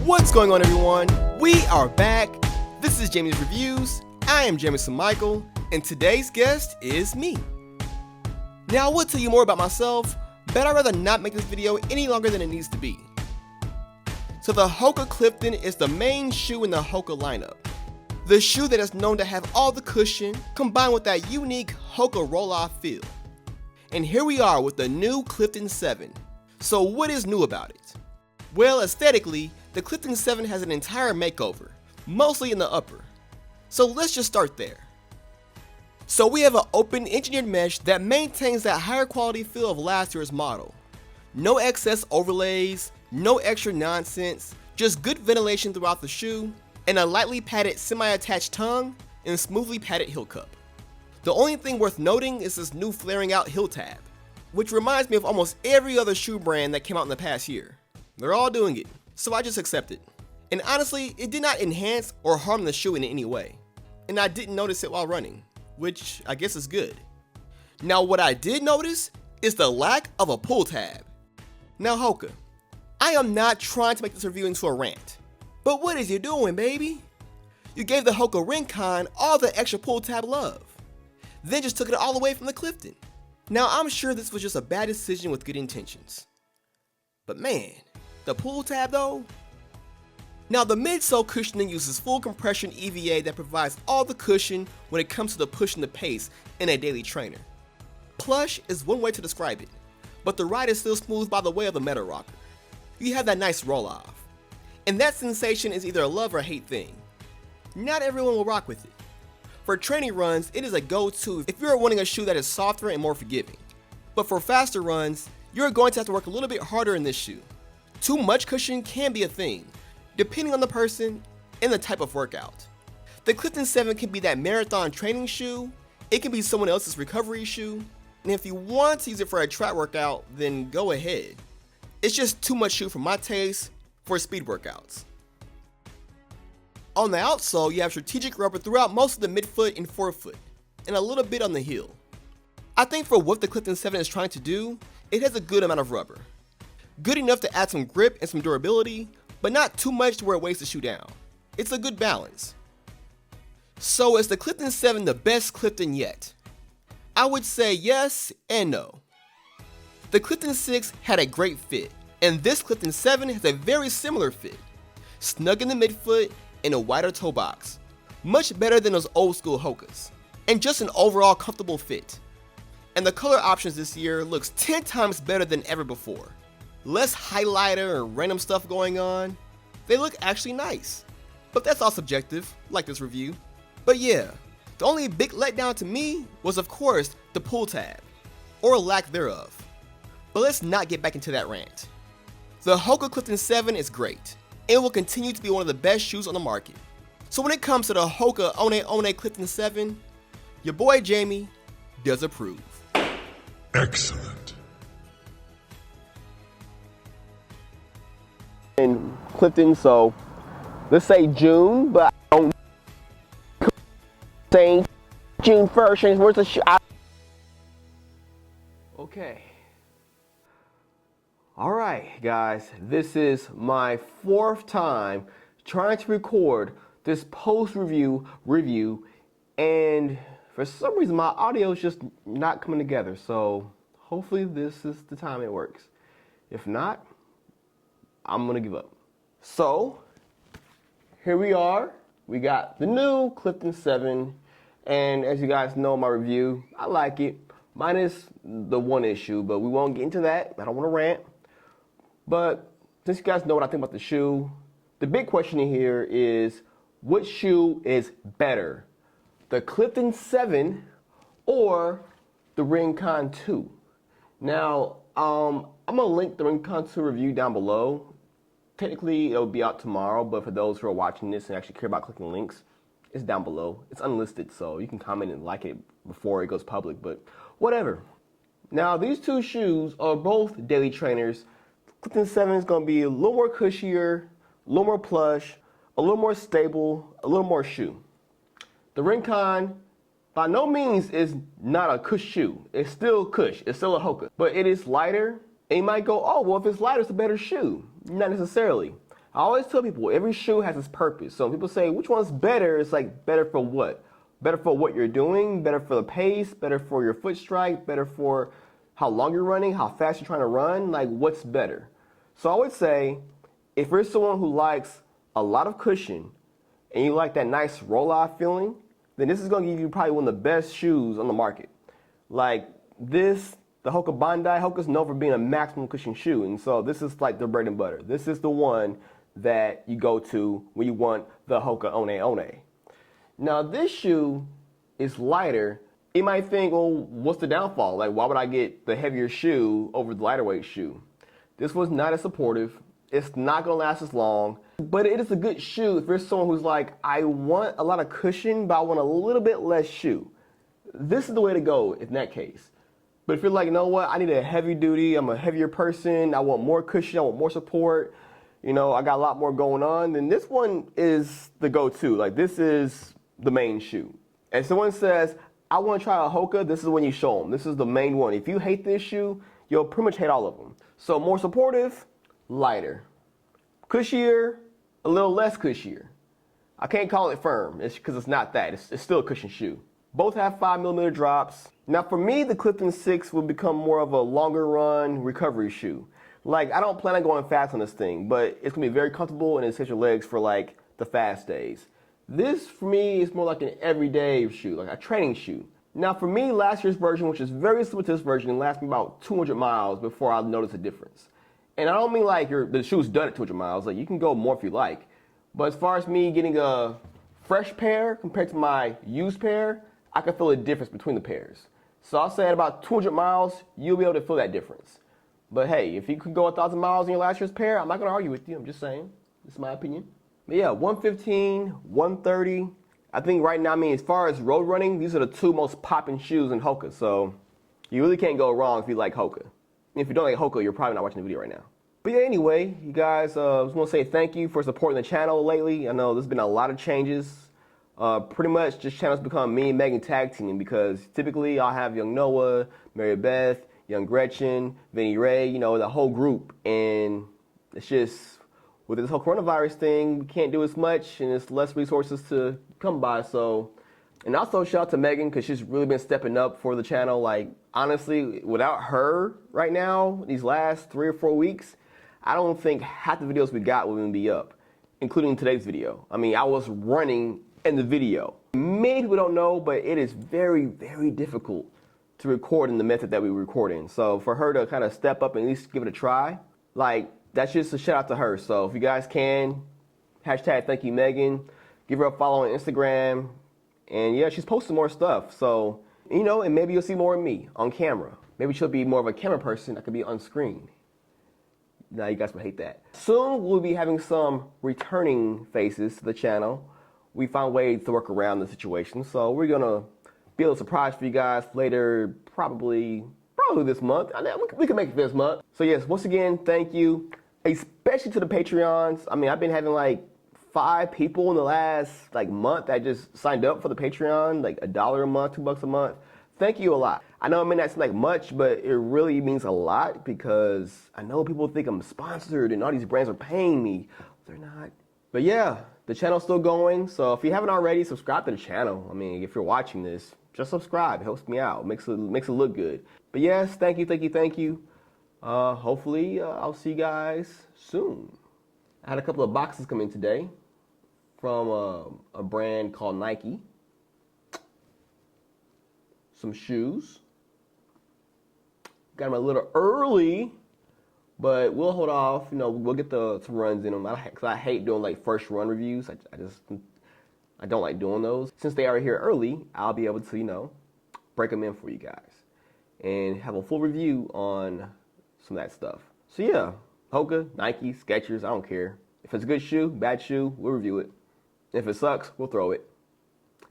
What's going on, everyone? We are back. This is Jamie's Reviews. I am Jamison Michael, and today's guest is me. Now, I will tell you more about myself, but I'd rather not make this video any longer than it needs to be. So the Hoka Clifton is the main shoe in the Hoka lineup. The shoe that is known to have all the cushion, combined with that unique Hoka roll-off feel. And here we are with the new Clifton 7. So what is new about it? Well, aesthetically, the Clifton 7 has an entire makeover, mostly in the upper. So let's just start there. So we have an open engineered mesh that maintains that higher quality feel of last year's model. No excess overlays, no extra nonsense, just good ventilation throughout the shoe, and a lightly padded semi-attached tongue and smoothly padded heel cup. The only thing worth noting is this new flaring out heel tab, which reminds me of almost every other shoe brand that came out in the past year. They're all doing it, so I just accept it. And honestly, it did not enhance or harm the shoe in any way. And I didn't notice it while running, which I guess is good. Now what I did notice is the lack of a pull tab. Now Hoka, I am not trying to make this review into a rant, but what is you doing, baby? You gave the Hoka Rincon all the extra pull tab love, then just took it all away from the Clifton. Now I'm sure this was just a bad decision with good intentions. But man, the pull tab though? Now the midsole cushioning uses full compression EVA that provides all the cushion when it comes to the push and the pace in a daily trainer. Plush is one way to describe it, but the ride is still smooth by the way of the metal rocker. You have that nice roll off, and that sensation is either a love or hate thing. Not everyone will rock with it. For training runs, it is a go-to if you're wanting a shoe that is softer and more forgiving. But for faster runs, you're going to have to work a little bit harder in this shoe. Too much cushion can be a thing, depending on the person and the type of workout. The Clifton 7 can be that marathon training shoe, it can be someone else's recovery shoe, and if you want to use it for a track workout, then go ahead. It's just too much shoe for my taste for speed workouts. On the outsole, you have strategic rubber throughout most of the midfoot and forefoot, and a little bit on the heel. I think for what the Clifton 7 is trying to do, it has a good amount of rubber. Good enough to add some grip and some durability, but not too much to where it weighs the shoe down. It's a good balance. So is the Clifton 7 the best Clifton yet? I would say yes and no. The Clifton 6 had a great fit, and this Clifton 7 has a very similar fit. Snug in the midfoot and a wider toe box. Much better than those old school Hokas. And just an overall comfortable fit. And the color options this year looks 10 times better than ever before. Less highlighter and random stuff going on. They look actually nice. But that's all subjective, like this review. But yeah, the only big letdown to me was of course the pull tab, or lack thereof. But let's not get back into that rant. The Hoka Clifton 7 is great, and will continue to be one of the best shoes on the market. So when it comes to the Hoka One Clifton 7, your boy Jamie does approve. Excellent. In Clifton, so let's say June, but I don't say June 1st, where's the shoe? Okay. Alright guys, this is my 4th time trying to record this post-review review, and for some reason my audio is just not coming together, so hopefully this is the time it works. If not, I'm gonna give up. So, here we are. We got the new Clifton 7, and as you guys know in my review, I like it. Minus the one issue, but we won't get into that. I don't wanna rant. But since you guys know what I think about the shoe, the big question here is, which shoe is better? The Clifton 7 or the Rincon 2? Now, I'm gonna link the Rincon 2 review down below. Technically, it'll be out tomorrow, but for those who are watching this and actually care about clicking links, it's down below. It's unlisted, so you can comment and like it before it goes public, but whatever. Now, these two shoes are both daily trainers. Clifton 7 is going to be a little more cushier, a little more plush, a little more stable, a little more shoe. The Rincon, by no means, is not a cush shoe. It's still cush. It's still a Hoka. But it is lighter, and you might go, oh, well, if it's lighter, it's a better shoe. Not necessarily. I always tell people every shoe has its purpose. So when people say which one's better, it's like better for what? Better for what you're doing, better for the pace, better for your foot strike, better for how long you're running, how fast you're trying to run, like what's better? So I would say if you're someone who likes a lot of cushion and you like that nice roll-off feeling, then this is going to give you probably one of the best shoes on the market. Like this, the Hoka Bondi, Hoka's known for being a maximum cushion shoe, and so this is like their bread and butter. This is the one that you go to when you want the Hoka One. Now this shoe is lighter. You might think, well, what's the downfall? Like, why would I get the heavier shoe over the lighter weight shoe? This one's not as supportive. It's not gonna last as long, but it is a good shoe if you're someone who's like, I want a lot of cushion, but I want a little bit less shoe. This is the way to go in that case. But if you're like, you know what, I need a heavy duty, I'm a heavier person, I want more cushion, I want more support, you know, I got a lot more going on, then this one is the go-to. Like, this is the main shoe. And someone says, I want to try a Hoka, this is when you show them. This is the main one. If you hate this shoe, you'll pretty much hate all of them. So more supportive, lighter. Cushier, a little less cushier. I can't call it firm, it's because it's not that. It's still a cushion shoe. Both have 5mm drops. Now for me, the Clifton 6 will become more of a longer run recovery shoe. Like, I don't plan on going fast on this thing, but it's gonna be very comfortable and it sets your legs for like the fast days. This for me is more like an everyday shoe, like a training shoe. Now for me, last year's version, which is very similar to this version, lasts me about 200 miles before I notice a difference. And I don't mean like the shoe's done at 200 miles, like you can go more if you like. But as far as me getting a fresh pair compared to my used pair, I can feel a difference between the pairs. So I'll say at about 200 miles, you'll be able to feel that difference. But hey, if you could go 1,000 miles in your last year's pair, I'm not gonna argue with you, I'm just saying. This is my opinion. But yeah, 115, 130. I think right now, I mean, as far as road running, these are the two most popping shoes in Hoka. So you really can't go wrong if you like Hoka. If you don't like Hoka, you're probably not watching the video right now. But yeah, anyway, you guys, I just want to say thank you for supporting the channel lately. I know there's been a lot of changes. Pretty much this channel's become me and Megan tag teaming because typically I'll have young Noah, Mary Beth, young Gretchen, Vinny Ray, you know, the whole group. And it's just, with this whole coronavirus thing, we can't do as much and it's less resources to come by. So, and also shout out to Megan because she's really been stepping up for the channel. Like, honestly, without her right now, these last 3 or 4 weeks, I don't think half the videos we got would even be up, including today's video. I mean, I was running in the video. Many people don't know, but it is very, very difficult to record in the method that we record in. So for her to kind of step up and at least give it a try, like, that's just a shout out to her. So if you guys can, hashtag thank you Megan, give her a follow on Instagram, and yeah, she's posting more stuff. So, you know, and maybe you'll see more of me on camera. Maybe she'll be more of a camera person that could be on screen. Now you guys would hate that. Soon we'll be having some returning faces to the channel. We found ways to work around the situation, so we're gonna be a little surprise for you guys later, probably this month. I know we can make it this month. So yes, once again, thank you, especially to the Patreons. I mean, I've been having like 5 people in the last like month that just signed up for the Patreon, like $1 a month, $2 a month. Thank you a lot. I know it may not seem like much, but it really means a lot because I know people think I'm sponsored and all these brands are paying me. They're not. But yeah, the channel's still going. So if you haven't already, subscribe to the channel. I mean, if you're watching this, just subscribe. It helps me out. Makes it look good. But yes, thank you, thank you, thank you. Hopefully, I'll see you guys soon. I had a couple of boxes come in today from a brand called Nike. Some shoes. Got them a little early, but we'll hold off. You know, we'll get some runs in them. Cause I hate doing like first run reviews. I don't like doing those. Since they are here early, I'll be able to, you know, break them in for you guys and have a full review on some of that stuff. So yeah, Hoka, Nike, Skechers, I don't care. If it's a good shoe, bad shoe, we'll review it. If it sucks, we'll throw it.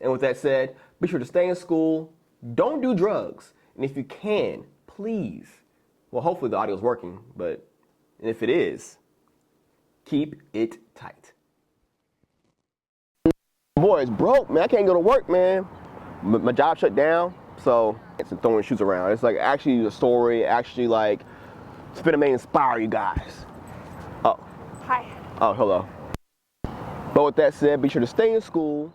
And with that said, be sure to stay in school. Don't do drugs. And if you can, please, well, hopefully the audio's working, but if it is, keep it tight. Boy, it's broke, man. I can't go to work, man. My job shut down, so it's throwing shoes around. It's like actually a story, actually like, it's gonna may inspire you guys. Oh. Hi. Oh, hello. But with that said, be sure to stay in school,